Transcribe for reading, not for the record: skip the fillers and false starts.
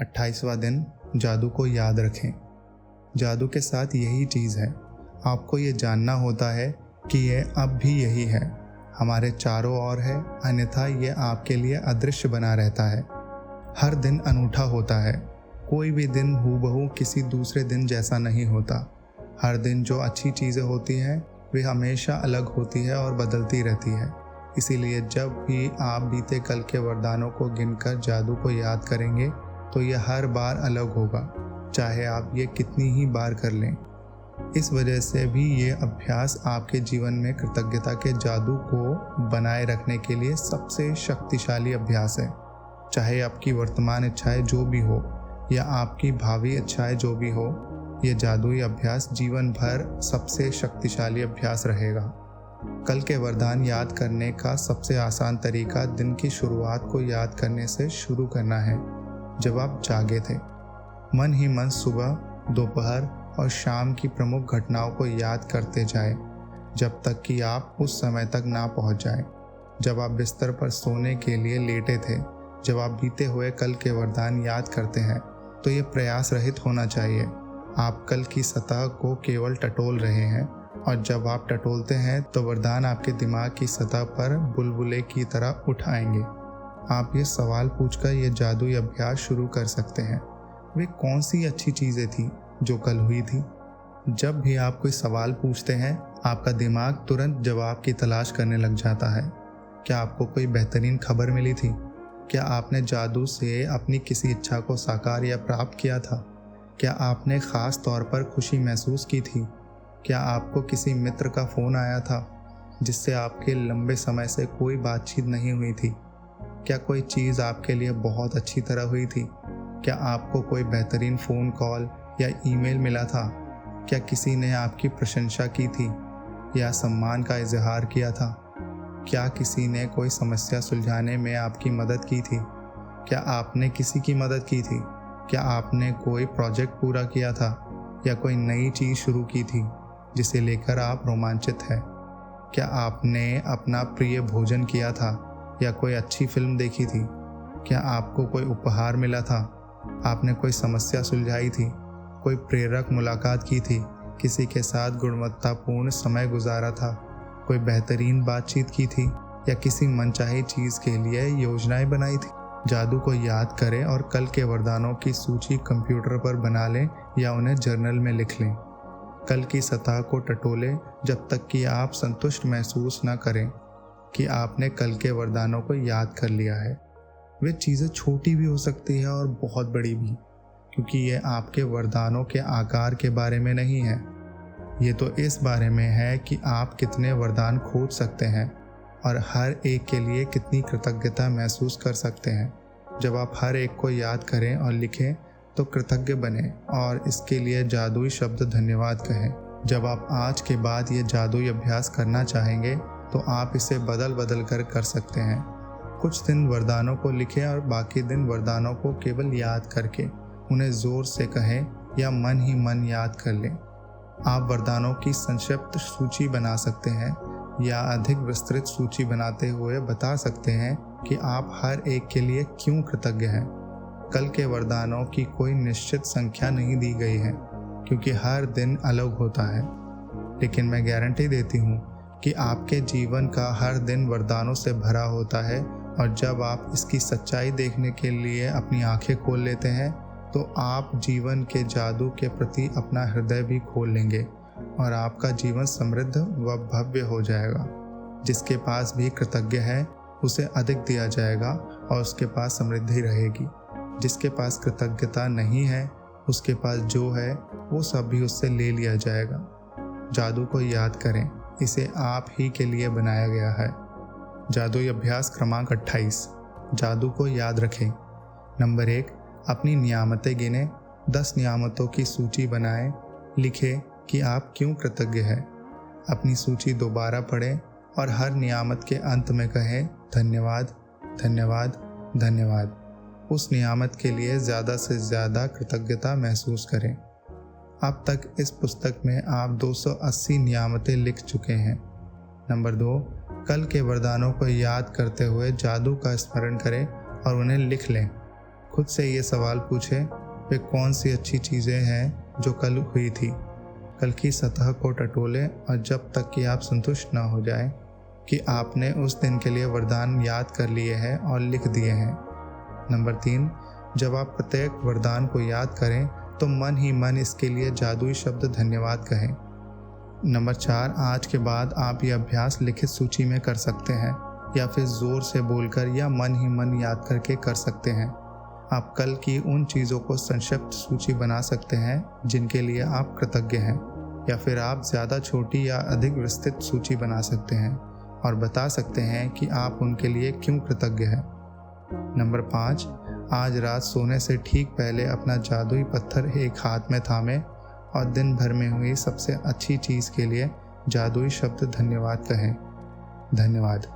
28वां दिन, जादू को याद रखें। जादू के साथ यही चीज़ है। आपको ये जानना होता है कि ये अब भी यही है, हमारे चारों ओर है, अन्यथा ये आपके लिए अदृश्य बना रहता है। हर दिन अनूठा होता है। कोई भी दिन हूबहू किसी दूसरे दिन जैसा नहीं होता। हर दिन जो अच्छी चीज़ें होती हैं वे हमेशा अलग होती है और बदलती रहती है। इसीलिए जब भी आप बीते कल के वरदानों को गिनकर जादू को याद करेंगे तो ये हर बार अलग होगा, चाहे आप ये कितनी ही बार कर लें। इस वजह से भी ये अभ्यास आपके जीवन में कृतज्ञता के जादू को बनाए रखने के लिए सबसे शक्तिशाली अभ्यास है। चाहे आपकी वर्तमान इच्छाएं जो भी हो या आपकी भावी इच्छाएं जो भी हो, ये जादुई अभ्यास जीवन भर सबसे शक्तिशाली अभ्यास रहेगा। कल के वरदान याद करने का सबसे आसान तरीका दिन की शुरुआत को याद करने से शुरू करना है। जब आप जागे थे, मन ही मन सुबह, दोपहर और शाम की प्रमुख घटनाओं को याद करते जाएं, जब तक कि आप उस समय तक ना पहुंच जाएं जब आप बिस्तर पर सोने के लिए लेटे थे। जब आप बीते हुए कल के वरदान याद करते हैं तो ये प्रयास रहित होना चाहिए। आप कल की सतह को केवल टटोल रहे हैं, और जब आप टटोलते हैं तो वरदान आपके दिमाग की सतह पर बुलबुले की तरह उठ आएंगे। आप ये सवाल पूछकर ये जादुई अभ्यास शुरू कर सकते हैं, वे कौन सी अच्छी चीज़ें थी जो कल हुई थी। जब भी आप कोई सवाल पूछते हैं, आपका दिमाग तुरंत जवाब की तलाश करने लग जाता है। क्या आपको कोई बेहतरीन खबर मिली थी? क्या आपने जादू से अपनी किसी इच्छा को साकार या प्राप्त किया था? क्या आपने ख़ास तौर पर खुशी महसूस की थी? क्या आपको किसी मित्र का फ़ोन आया था जिससे आपके लंबे समय से कोई बातचीत नहीं हुई थी? क्या कोई चीज़ आपके लिए बहुत अच्छी तरह हुई थी? क्या आपको कोई बेहतरीन फ़ोन कॉल या ईमेल मिला था? क्या किसी ने आपकी प्रशंसा की थी या सम्मान का इजहार किया था? क्या किसी ने कोई समस्या सुलझाने में आपकी मदद की थी? क्या आपने किसी की मदद की थी? क्या आपने कोई प्रोजेक्ट पूरा किया था या कोई नई चीज़ शुरू की थी जिसे लेकर आप रोमांचित हैं? क्या आपने अपना प्रिय भोजन किया था या कोई अच्छी फिल्म देखी थी? क्या आपको कोई उपहार मिला था? आपने कोई समस्या सुलझाई थी? कोई प्रेरक मुलाकात की थी? किसी के साथ गुणवत्तापूर्ण समय गुजारा था? कोई बेहतरीन बातचीत की थी या किसी मनचाही चीज़ के लिए योजनाएं बनाई थी? जादू को याद करें और कल के वरदानों की सूची कंप्यूटर पर बना लें या उन्हें जर्नल में लिख लें। कल की सतह को टटोलें जब तक कि आप संतुष्ट महसूस न करें कि आपने कल के वरदानों को याद कर लिया है। वे चीज़ें छोटी भी हो सकती है और बहुत बड़ी भी, क्योंकि ये आपके वरदानों के आकार के बारे में नहीं है। ये तो इस बारे में है कि आप कितने वरदान खोज सकते हैं और हर एक के लिए कितनी कृतज्ञता महसूस कर सकते हैं। जब आप हर एक को याद करें और लिखें तो कृतज्ञ बने और इसके लिए जादुई शब्द धन्यवाद कहें। जब आप आज के बाद ये जादुई अभ्यास करना चाहेंगे तो आप इसे बदल बदल कर सकते हैं। कुछ दिन वरदानों को लिखें और बाकी दिन वरदानों को केवल याद करके उन्हें ज़ोर से कहें या मन ही मन याद कर लें। आप वरदानों की संक्षिप्त सूची बना सकते हैं या अधिक विस्तृत सूची बनाते हुए बता सकते हैं कि आप हर एक के लिए क्यों कृतज्ञ हैं। कल के वरदानों की कोई निश्चित संख्या नहीं दी गई है, क्योंकि हर दिन अलग होता है, लेकिन मैं गारंटी देती हूँ कि आपके जीवन का हर दिन वरदानों से भरा होता है। और जब आप इसकी सच्चाई देखने के लिए अपनी आंखें खोल लेते हैं तो आप जीवन के जादू के प्रति अपना हृदय भी खोल लेंगे और आपका जीवन समृद्ध व भव्य हो जाएगा। जिसके पास भी कृतज्ञ है उसे अधिक दिया जाएगा और उसके पास समृद्धि रहेगी। जिसके पास कृतज्ञता नहीं है, उसके पास जो है वो सब भी उससे ले लिया जाएगा। जादू को याद करें, इसे आप ही के लिए बनाया गया है। जादुई अभ्यास क्रमांक 28, जादू को याद रखें। नंबर 1, अपनी नियामतें गिनें। 10 नियामतों की सूची बनाएं। लिखें कि आप क्यों कृतज्ञ हैं। अपनी सूची दोबारा पढ़ें और हर नियामत के अंत में कहें धन्यवाद, धन्यवाद, धन्यवाद। उस नियामत के लिए ज़्यादा से ज़्यादा कृतज्ञता महसूस करें। अब तक इस पुस्तक में आप 280 नियामतें लिख चुके हैं। नंबर 2, कल के वरदानों को याद करते हुए जादू का स्मरण करें और उन्हें लिख लें। खुद से ये सवाल पूछें, वे कौन सी अच्छी चीज़ें हैं जो कल हुई थी। कल की सतह को टटोलें और जब तक कि आप संतुष्ट ना हो जाए कि आपने उस दिन के लिए वरदान याद कर लिए हैं और लिख दिए हैं। नंबर 3, जब आप प्रत्येक वरदान को याद करें तो मन ही मन इसके लिए जादुई शब्द धन्यवाद कहें। नंबर 4, आज के बाद आप ये अभ्यास लिखित सूची में कर सकते हैं या फिर ज़ोर से बोलकर या मन ही मन याद करके कर सकते हैं। आप कल की उन चीज़ों को संक्षिप्त सूची बना सकते हैं जिनके लिए आप कृतज्ञ हैं, या फिर आप ज़्यादा छोटी या अधिक विस्तृत सूची बना सकते हैं और बता सकते हैं कि आप उनके लिए क्यों कृतज्ञ हैं। नंबर 5, आज रात सोने से ठीक पहले अपना जादुई पत्थर एक हाथ में थामें और दिन भर में हुई सबसे अच्छी चीज़ के लिए जादुई शब्द धन्यवाद कहें। धन्यवाद।